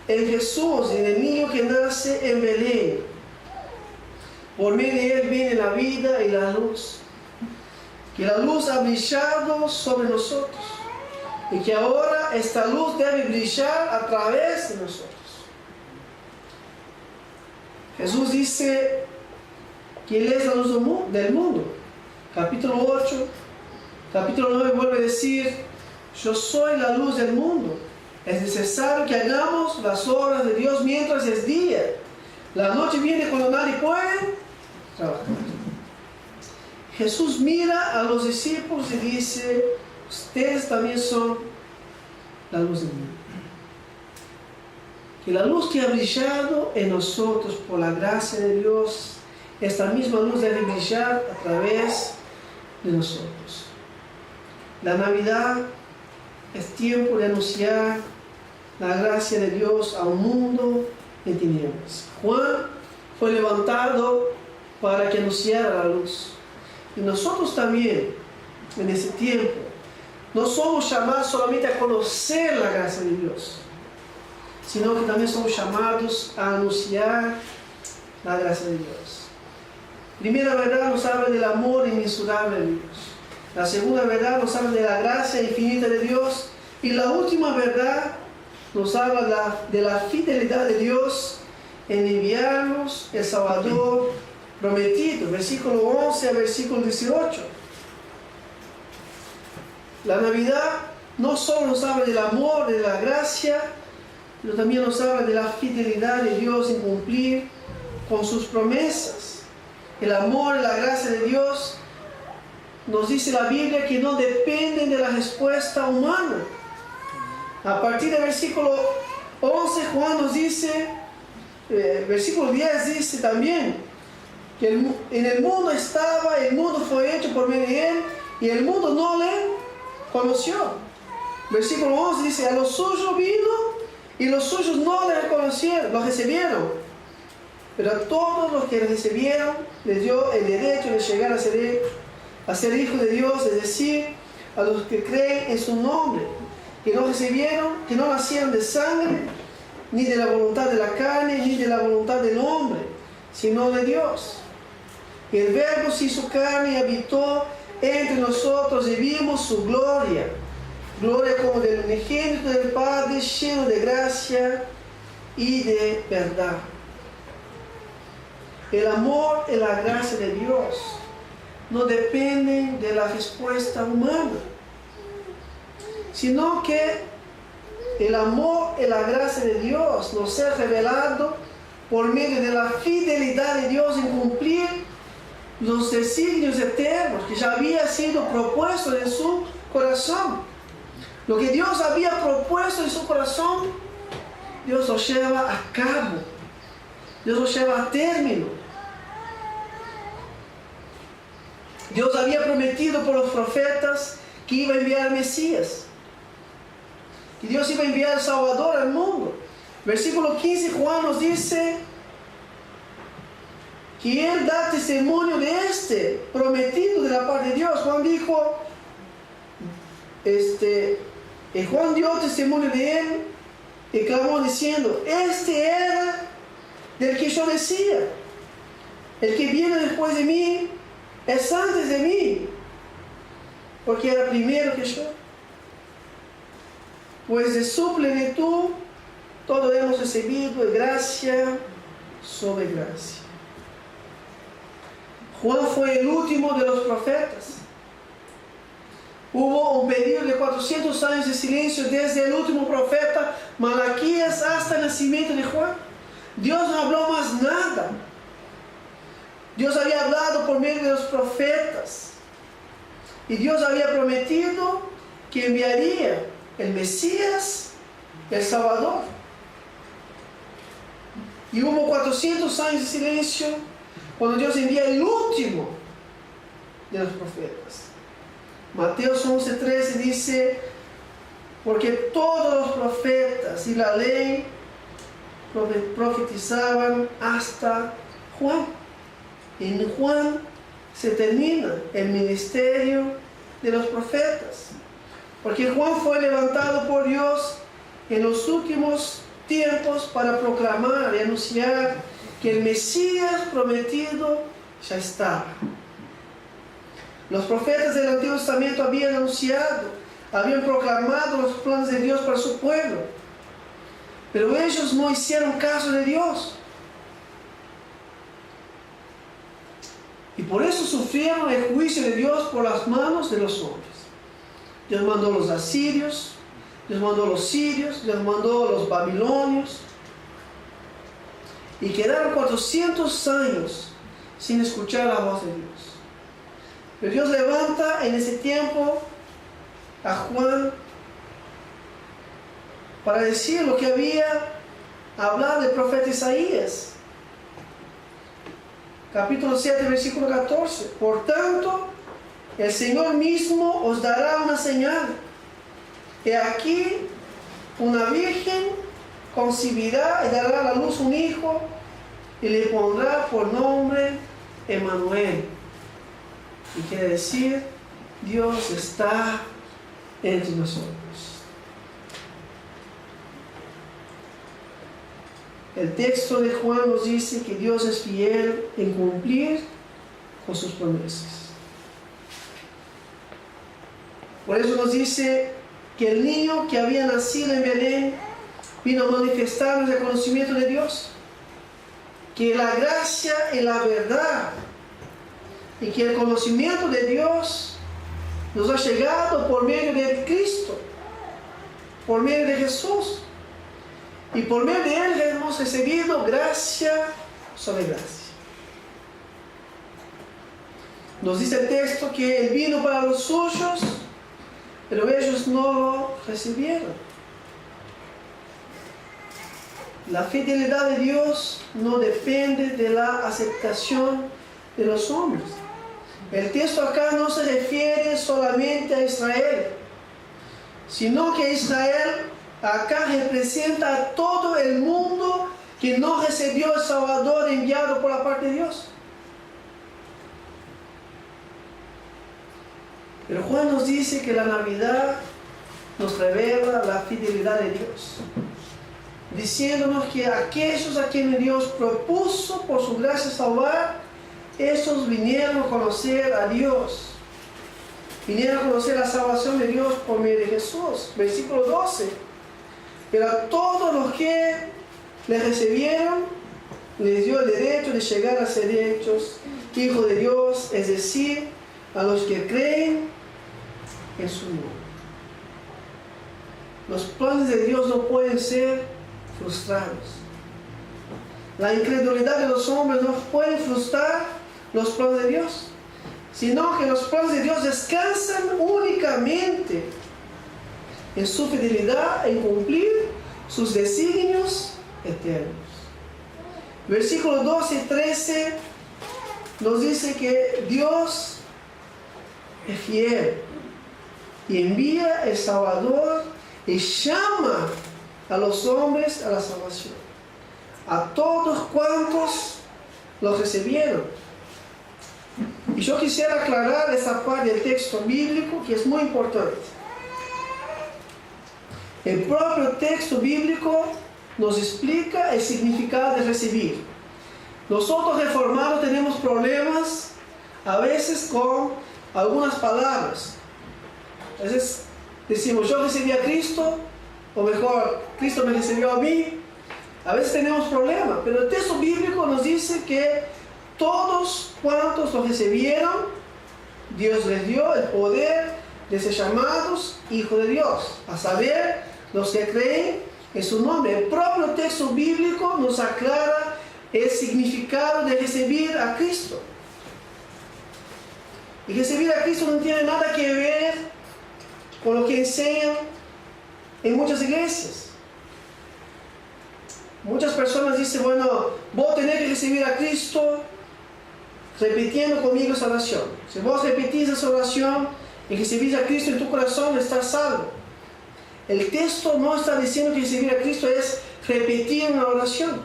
en Jesús, en el niño que nace en Belén, por medio de Él viene la vida y la luz. Que la luz ha brillado sobre nosotros. y que ahora esta luz debe brillar a través de nosotros. Jesús dice que Él es la luz del mundo. Capítulo 8, capítulo 9 vuelve a decir: yo soy la luz del mundo. Es necesario que hagamos las obras de Dios mientras es día. La noche viene cuando nadie puede trabajar. Jesús mira a los discípulos y dice: ustedes también son la luz del mundo. Que la luz que ha brillado en nosotros por la gracia de Dios, esta misma luz debe brillar a través de nosotros. La Navidad es tiempo de anunciar la gracia de Dios a un mundo en tinieblas. Juan fue levantado para que anunciara la luz. Y nosotros también, en ese tiempo, no somos llamados solamente a conocer la gracia de Dios, sino que también somos llamados a anunciar la gracia de Dios. Primera verdad nos habla del amor inmensurable de Dios. La segunda verdad nos habla de la gracia infinita de Dios. Y la última verdad nos habla de la fidelidad de Dios en enviarnos el Salvador prometido. Versículo 11 a versículo 18. La Navidad no solo nos habla del amor, de la gracia, pero también nos habla de la fidelidad de Dios en cumplir con sus promesas. El amor y la gracia de Dios, nos dice la Biblia, que no dependen de la respuesta humana. A partir del versículo 11, Juan nos dice, versículo 10 dice también, que en el mundo estaba, el mundo fue hecho por medio de Él, y el mundo no le conoció. Versículo 11 dice: a los suyos vino, y los suyos no le reconocieron, lo recibieron. Pero a todos los que le recibieron, les dio el derecho de llegar a ser hijos de Dios, es decir, a los que creen en su nombre, que no recibieron, que no nacieron de sangre, ni de la voluntad de la carne, ni de la voluntad del hombre, sino de Dios. Y el Verbo se hizo carne y habitó entre nosotros, y vimos su gloria, gloria como del unigénito del Padre, lleno de gracia y de verdad. El amor y la gracia de Dios no dependen de la respuesta humana, sino que el amor y la gracia de Dios nos es revelado por medio de la fidelidad de Dios en cumplir los designios eternos que ya había sido propuesto en su corazón. Lo que Dios había propuesto en su corazón, Dios lo lleva a cabo, Dios lo lleva a término. Dios había prometido por los profetas que iba a enviar al Mesías, que Dios iba a enviar al Salvador al mundo. Versículo 15, Juan nos dice que Él da testimonio de este prometido de la parte de Dios. Juan dijo, Juan dio testimonio de Él y clamó diciendo: este era del que yo decía, el que viene después de mí es antes de mí, porque era primero que yo. Pues de su plenitud todo hemos recibido gracia sobre gracia. Juan fue el último de los profetas. Hubo un periodo de 400 años de silencio desde el último profeta Malaquías hasta el nacimiento de Juan. Dios no habló más nada. Dios había hablado por medio de los profetas. Y Dios había prometido que enviaría el Mesías, el Salvador. Y hubo 400 años de silencio cuando Dios envía el último de los profetas. Mateo 11:13 dice: porque todos los profetas y la ley profetizaban hasta Juan. En Juan se termina el ministerio de los profetas, porque Juan fue levantado por Dios en los últimos tiempos para proclamar y anunciar que el Mesías prometido ya estaba. Los profetas del Antiguo Testamento habían anunciado habían proclamado los planes de Dios para su pueblo. Pero ellos no hicieron caso de Dios. Y por eso sufrieron el juicio de Dios por las manos de los hombres. Dios mandó los asirios, Dios mandó los sirios, Dios mandó los babilonios. Y quedaron 400 años sin escuchar la voz de Dios. Pero Dios levanta en ese tiempo a Juan para decir lo que había hablado el profeta Isaías. Capítulo 7, versículo 14. Por tanto, el Señor mismo os dará una señal. He aquí, una virgen concebirá y dará a la luz un hijo y le pondrá por nombre Emmanuel. Y quiere decir, Dios está entre nosotros. El texto de Juan nos dice que Dios es fiel en cumplir con sus promesas. Por eso nos dice que el niño que había nacido en Belén vino a manifestarnos el conocimiento de Dios, que la gracia y la verdad, y que el conocimiento de Dios nos ha llegado por medio de Cristo, por medio de Jesús. Y por medio de Él hemos recibido gracia sobre gracia. Nos dice el texto que Él vino para los suyos, pero ellos no lo recibieron. La fidelidad de Dios no depende de la aceptación de los hombres. El texto acá no se refiere solamente a Israel, sino que Israel acá representa a todo el mundo que no recibió el Salvador enviado por la parte de Dios. Pero Juan nos dice que la Navidad nos revela la fidelidad de Dios, diciéndonos que aquellos a quienes Dios propuso por su gracia salvar, esos vinieron a conocer a Dios, vinieron a conocer la salvación de Dios por medio de Jesús. Versículo 12. Pero a todos los que le recibieron, les dio el derecho de llegar a ser hechos hijos de Dios, es decir, a los que creen en su nombre. Los planes de Dios no pueden ser frustrados. La incredulidad de los hombres no puede frustrar los planes de Dios, sino que los planes de Dios descansan únicamente en su fidelidad en cumplir sus designios eternos. Versículos 12 y 13 nos dice que Dios es fiel y envía el Salvador y llama a los hombres a la salvación, a todos cuantos los recibieron. Y yo quisiera aclarar esta parte del texto bíblico que es muy importante. El propio texto bíblico nos explica el significado de recibir. Nosotros reformados tenemos problemas a veces con algunas palabras. A veces decimos, yo recibí a Cristo, o mejor, Cristo me recibió a mí. A veces tenemos problemas, pero el texto bíblico nos dice que todos cuantos lo recibieron, Dios les dio el poder de ser llamados hijos de Dios, a saber, los que creen en su nombre. El propio texto bíblico nos aclara el significado de recibir a Cristo. Y recibir a Cristo no tiene nada que ver con lo que enseñan en muchas iglesias. Muchas personas dicen, bueno, voy a tener que recibir a Cristo repitiendo conmigo esa oración. Si vos repetís esa oración y recibís a Cristo en tu corazón, estás salvo. El texto no está diciendo que recibir a Cristo es repetir una oración.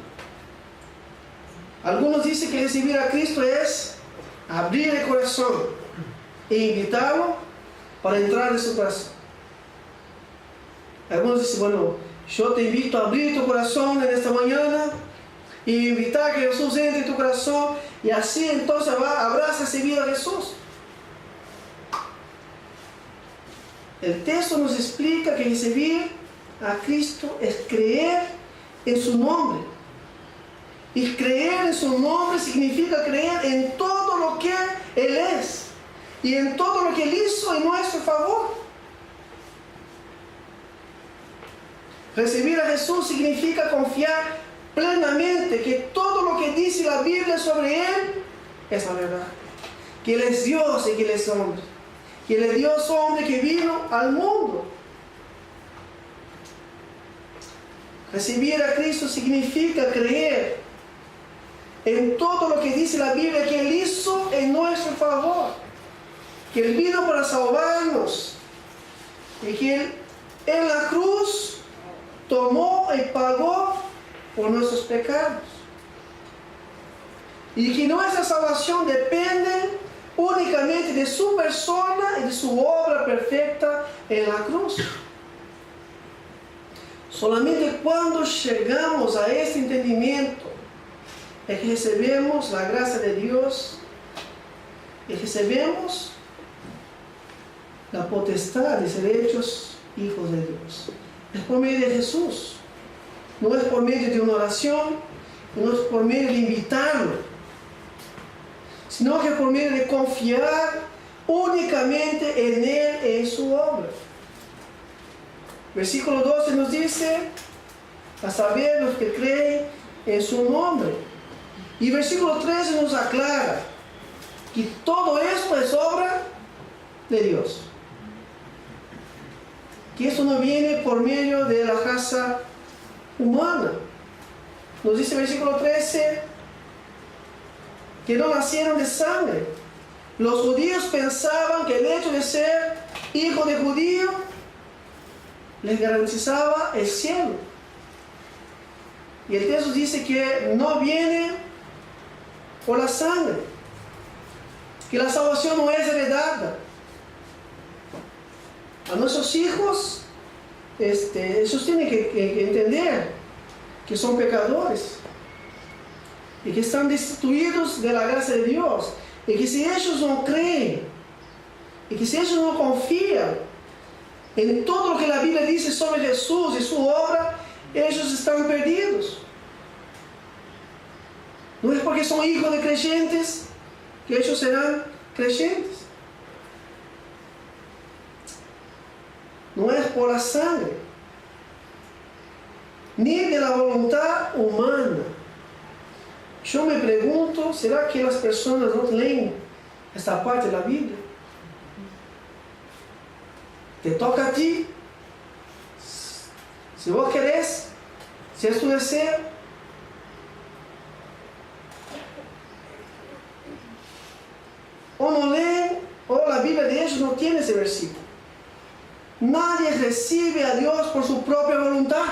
Algunos dicen que recibir a Cristo es abrir el corazón e invitarlo para entrar en su corazón. Algunos dicen, bueno, yo te invito a abrir tu corazón en esta mañana y invitar a que Jesús entre en tu corazón y así entonces habrás recibido a Jesús. El texto nos explica que recibir a Cristo es creer en su nombre. Y creer en su nombre significa creer en todo lo que Él es y en todo lo que Él hizo en nuestro favor. Recibir a Jesús significa confiar plenamente que todo lo que dice la Biblia sobre Él es la verdad. Que Él es Dios y que Él es hombre. Que Él es Dios hombre que vino al mundo. Recibir a Cristo significa creer en todo lo que dice la Biblia que Él hizo en nuestro favor. Que Él vino para salvarnos. Y que Él en la cruz tomó y pagó por nuestros pecados. Y que nuestra salvación depende únicamente de su persona y de su obra perfecta en la cruz. Solamente cuando llegamos a este entendimiento es que recebemos la gracia de Dios y recebemos la potestad de ser hechos hijos de Dios. Es por medio de Jesús. No es por medio de una oración, no es por medio de invitarlo, sino que por medio de confiar únicamente en Él, en su obra. Versículo 12 nos dice, a saber los que creen en su nombre. Y versículo 13 nos aclara que todo esto es obra de Dios. Que esto no viene por medio de la raza humana. Nos dice el versículo 13 que no nacieron de sangre. Los judíos pensaban que el hecho de ser hijo de judío les garantizaba el cielo. Y el texto dice que no viene por la sangre, que la salvación no es heredada. A nuestros hijos, ellos tienen que entender que son pecadores y que están destituidos de la gracia de Dios, y que si ellos no creen y que si ellos no confían en todo lo que la Biblia dice sobre Jesús y su obra, ellos están perdidos. No es porque son hijos de creyentes que ellos serán creyentes. No es por la sangre, ni de la voluntad humana. Yo me pregunto, ¿será que las personas no leen esta parte de la Biblia? Te toca a ti. Si vos querés, si es tu deseo, o no leen, o la Biblia de ellos no tiene ese versículo. Nadie recibe a Dios por su propia voluntad.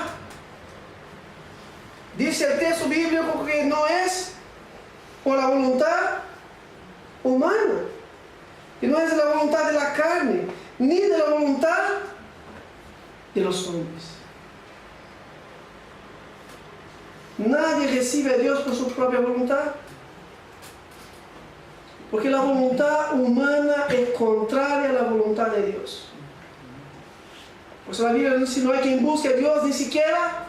Dice el texto bíblico que no es por la voluntad humana, que no es de la voluntad de la carne, ni de la voluntad de los hombres. Nadie recibe a Dios por su propia voluntad, porque la voluntad humana es contraria a la voluntad de Dios. Pues la Biblia dice: no hay quien busque a Dios, ni siquiera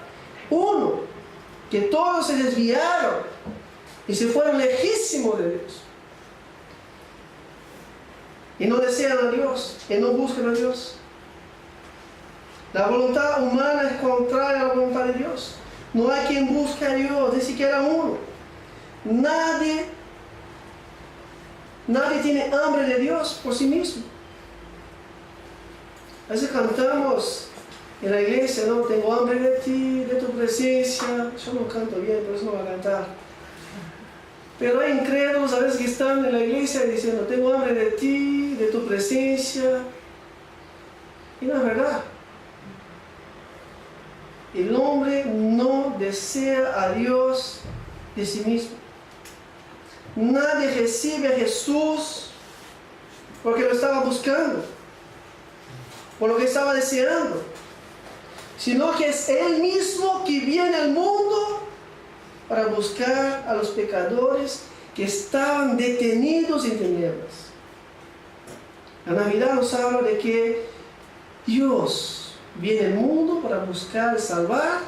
uno, que todos se desviaron y se fueron lejísimos de Dios, y no desean a Dios, y no buscan a Dios. La voluntad humana es contraria a la voluntad de Dios. No hay quien busque a Dios, ni siquiera uno. Nadie tiene hambre de Dios por sí mismo. A veces cantamos en la iglesia, no, tengo hambre de ti, de tu presencia. Yo no canto bien, por eso no voy a cantar. Pero hay incrédulos a veces que están en la iglesia diciendo: tengo hambre de ti, de tu presencia. Y no es verdad. El hombre no desea a Dios de sí mismo. Nadie recibe a Jesús porque lo estaba buscando, por lo que estaba deseando, sino que es Él mismo que viene al mundo para buscar a los pecadores que estaban detenidos en tinieblas. La Navidad nos habla de que Dios viene al mundo para buscar y salvar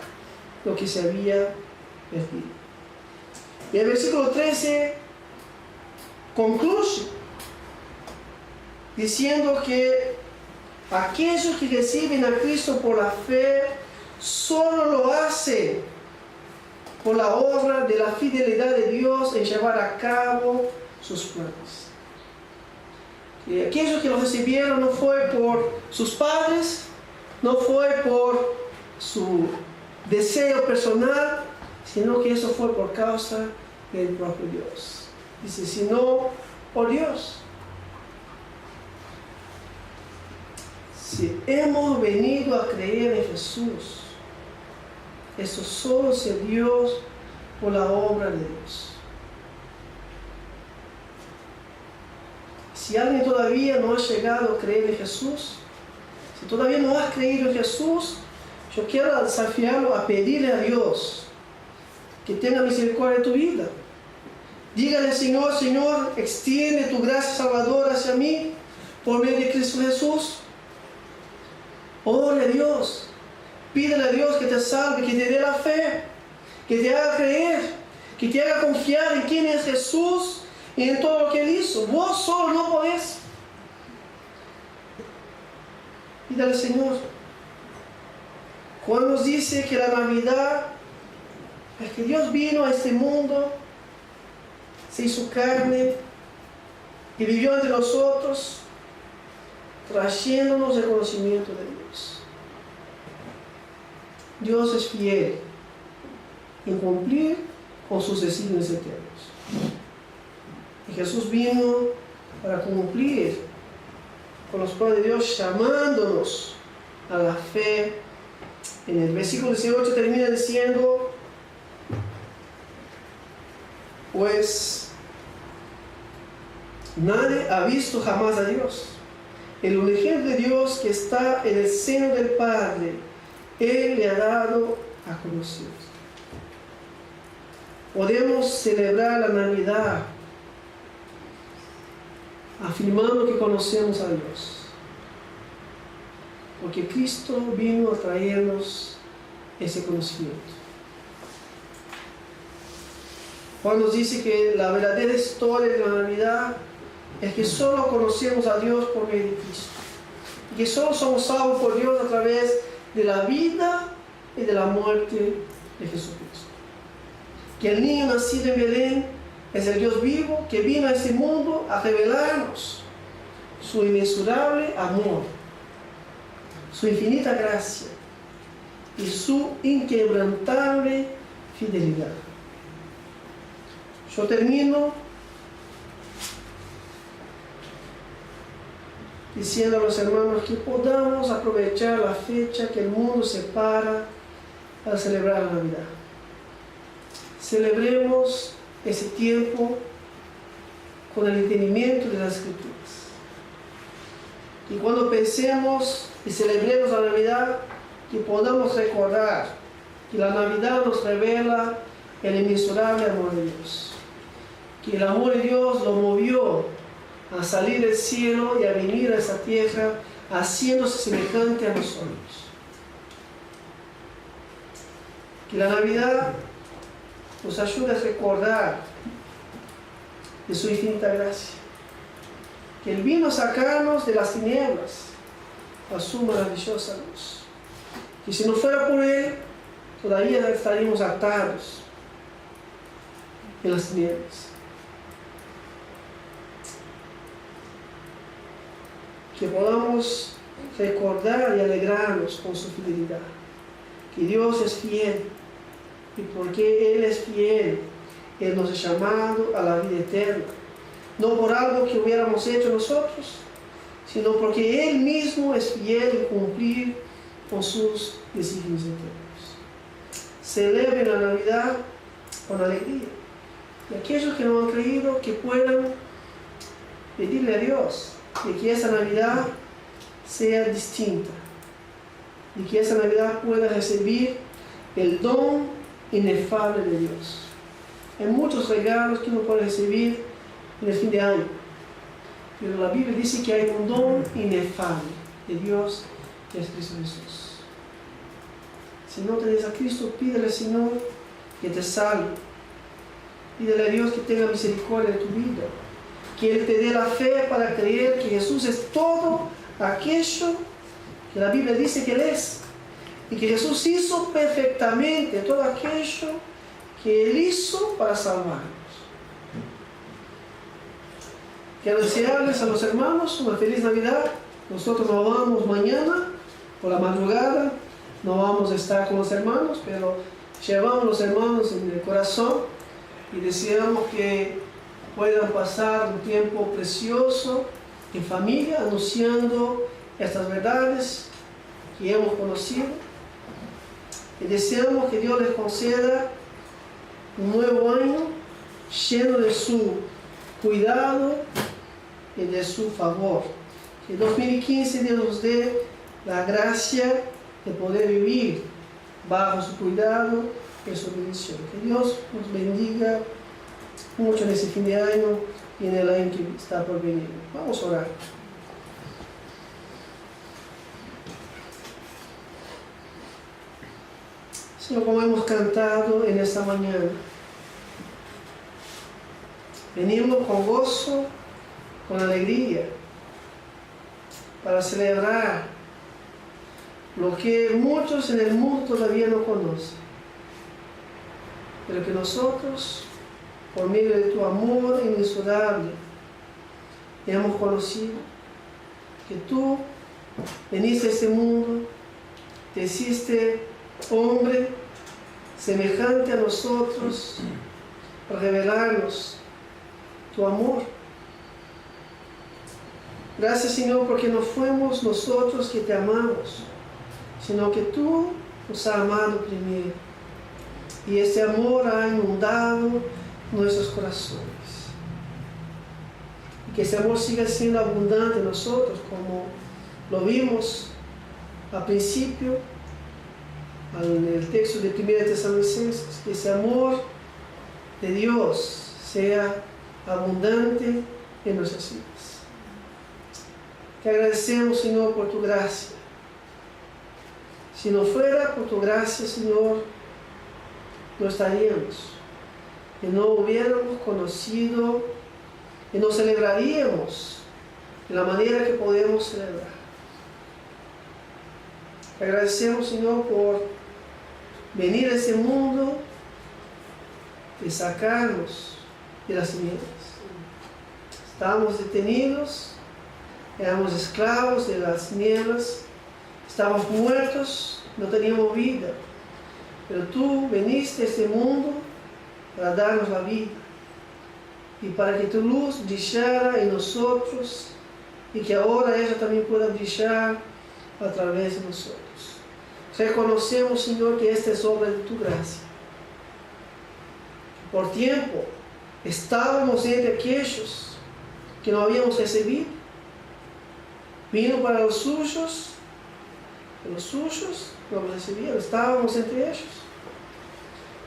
lo que se había perdido. Y el versículo 13 concluye diciendo que aquellos que reciben a Cristo por la fe solo lo hacen por la obra de la fidelidad de Dios en llevar a cabo sus planes. Y aquellos que lo recibieron no fue por sus padres, no fue por su deseo personal, sino que eso fue por causa del propio Dios. Dice, sino por Dios. Si hemos venido a creer en Jesús, eso solo se dio por la obra de Dios. Si alguien todavía no ha llegado a creer en Jesús, si todavía no has creído en Jesús, yo quiero desafiarlo a pedirle a Dios que tenga misericordia de tu vida. Dígale, Señor, Señor, extiende tu gracia salvadora hacia mí por medio de Cristo Jesús. Ore a Dios. Pídele a Dios que te salve, que te dé la fe, que te haga creer, que te haga confiar en quién es Jesús y en todo lo que Él hizo. Vos solo no podés. Pídale, Señor. Cuando nos dice que la Navidad es que Dios vino a este mundo, se hizo carne y vivió entre nosotros, trayéndonos el conocimiento de Dios. Dios es fiel en cumplir con sus designios eternos. Y Jesús vino para cumplir con los planes de Dios, llamándonos a la fe. En el versículo 18 termina diciendo, pues nadie ha visto jamás a Dios. El unigénito de Dios que está en el seno del Padre, Él le ha dado a conocer. Podemos celebrar la Navidad afirmando que conocemos a Dios, porque Cristo vino a traernos ese conocimiento. Juan nos dice que la verdadera historia de la Navidad es que solo conocemos a Dios por medio de Cristo, y que solo somos salvos por Dios a través de la vida y de la muerte de Jesucristo. Que el niño nacido en Belén es el Dios vivo que vino a este mundo a revelarnos su inmensurable amor, su infinita gracia y su inquebrantable fidelidad. Yo termino diciendo a los hermanos que podamos aprovechar la fecha que el mundo separa para celebrar la Navidad. Celebremos ese tiempo con el entendimiento de las Escrituras. Y cuando pensemos y celebremos la Navidad, que podamos recordar que la Navidad nos revela el inmensurable amor de Dios. Que el amor de Dios lo movió a salir del cielo y a venir a esta tierra haciéndose semejante a nosotros. Que la Navidad nos ayude a recordar de su infinita gracia. Que Él vino a sacarnos de las tinieblas a su maravillosa luz. Que si no fuera por Él, todavía estaríamos atados en las tinieblas. Que podamos recordar y alegrarnos con su fidelidad. Que Dios es fiel. Y porque Él es fiel, Él nos ha llamado a la vida eterna. No por algo que hubiéramos hecho nosotros, sino porque Él mismo es fiel en cumplir con sus designios eternos. Celebren la Navidad con alegría. Y aquellos que no han creído, que puedan pedirle a Dios de que esa Navidad sea distinta, y que esa Navidad pueda recibir el don inefable de Dios. Hay muchos regalos que uno puede recibir en el fin de año, pero la Biblia dice que hay un don inefable de Dios que es Cristo Jesús. Si no tienes a Cristo, pídele al Señor que te salve. Pídele a Dios que tenga misericordia de tu vida. Que Él te dé la fe para creer que Jesús es todo aquello que la Biblia dice que Él es. Y que Jesús hizo perfectamente todo aquello que Él hizo para salvarnos. Quiero desearles a los hermanos una feliz Navidad. Nosotros nos vamos mañana por la madrugada. No vamos a estar con los hermanos, pero llevamos a los hermanos en el corazón y deseamos que puedan pasar un tiempo precioso en familia, anunciando estas verdades que hemos conocido. Y deseamos que Dios les conceda un nuevo año lleno de su cuidado y de su favor. Que 2015 Dios nos dé la gracia de poder vivir bajo su cuidado y su bendición. Que Dios nos bendiga mucho en ese fin de año y en el año que está por venir. Vamos a orar. Señor, como hemos cantado en esta mañana, venimos con gozo, con alegría, para celebrar lo que muchos en el mundo todavía no conocen, pero que nosotros, por medio de tu amor inmensurable, hemos conocido, que tú veniste a este mundo, te hiciste hombre semejante a nosotros, para revelarnos tu amor. Gracias, Señor, porque no fuimos nosotros que te amamos, sino que tú nos has amado primero. Y ese amor ha inundado nuestros corazones. Y que ese amor siga siendo abundante en nosotros, como lo vimos al principio, en el texto de 1 Tesalonicenses. Que ese amor de Dios sea abundante en nuestras vidas. Te agradecemos, Señor, por tu gracia. Si no fuera por tu gracia, Señor, no estaríamos, y no hubiéramos conocido, y no celebraríamos de la manera que podemos celebrar. Te agradecemos, Señor, por venir a este mundo y sacarnos de las tinieblas. Estábamos detenidos, éramos esclavos de las tinieblas, estábamos muertos, no teníamos vida. Pero tú viniste a este mundo para darnos la vida y para que tu luz brillara en nosotros y que ahora ella también pueda brillar a través de nosotros. Reconocemos, Señor, que esta es obra de tu gracia. Por tiempo estábamos entre aquellos que no habíamos recibido. Vino para los suyos, pero los suyos no lo recibieron, estábamos entre ellos.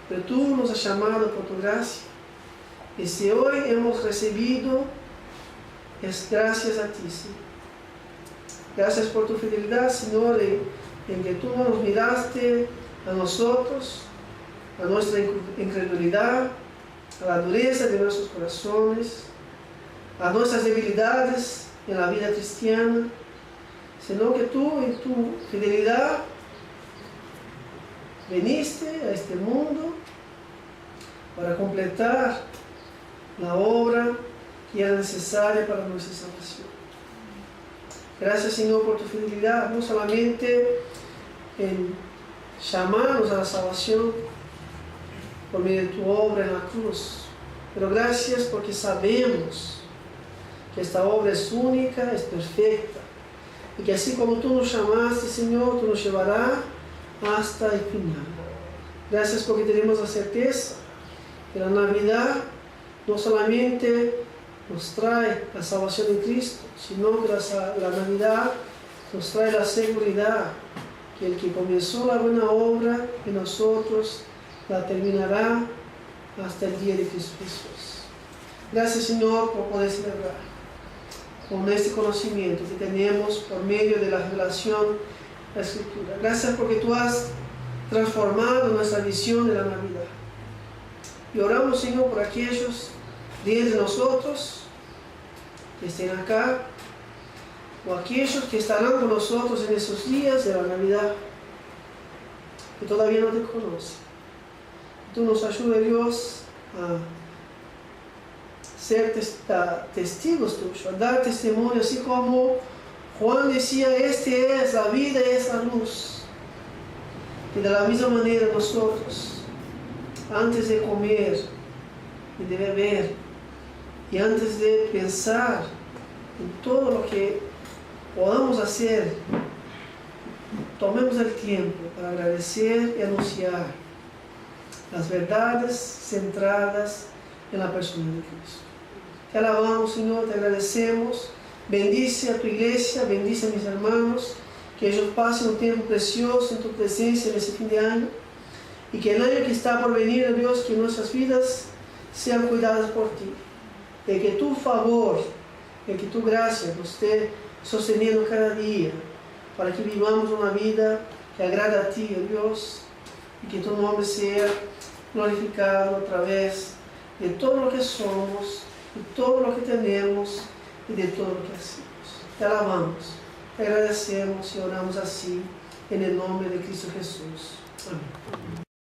Pero tú nos has llamado por tu gracia. Y si hoy hemos recibido, es gracias a ti, Señor. Gracias por tu fidelidad, Señor, en que tú nos miraste a nosotros, a nuestra incredulidad, a la dureza de nuestros corazones, a nuestras debilidades en la vida cristiana, sino que tú en tu fidelidad viniste a este mundo para completar la obra que era necesaria para nuestra salvación. Gracias, Señor, por tu fidelidad, no solamente en llamarnos a la salvación por medio de tu obra en la cruz, pero gracias porque sabemos que esta obra es única, es perfecta, y que así como tú nos llamaste, Señor, tú nos llevarás hasta el final. Gracias porque tenemos la certeza que la Navidad no solamente nos trae la salvación en Cristo, sino que la Navidad nos trae la seguridad que el que comenzó la buena obra en nosotros la terminará hasta el día de Cristo Jesús. Gracias, Señor, por poder celebrar con este conocimiento que tenemos por medio de la revelación la Escritura. Gracias porque tú has transformado nuestra visión de la Navidad. Y oramos, Señor, por aquellos de nosotros que estén acá, o aquellos que estarán con nosotros en esos días de la Navidad, que todavía no te conocen. Tú nos ayudes, Dios, a ser testigos tuyos, a dar testimonio, así como Juan decía, este es la vida y es la luz. Y de la misma manera nosotros, antes de comer y de beber, y antes de pensar en todo lo que podamos hacer, tomemos el tiempo para agradecer y anunciar las verdades centradas en la persona de Cristo. Te alabamos, Señor, te agradecemos. Bendice a tu iglesia, bendice a mis hermanos, que ellos pasen un tiempo precioso en tu presencia en ese fin de año, y que el año que está por venir, Dios, que nuestras vidas sean cuidadas por ti, de que tu favor, de que tu gracia nos esté sosteniendo cada día, para que vivamos una vida que agrada a ti, oh Dios, y que tu nombre sea glorificado a través de todo lo que somos, de todo lo que tenemos y de todo lo que hacemos. Te alabamos, te agradecemos y oramos así en el nombre de Cristo Jesús. Amén.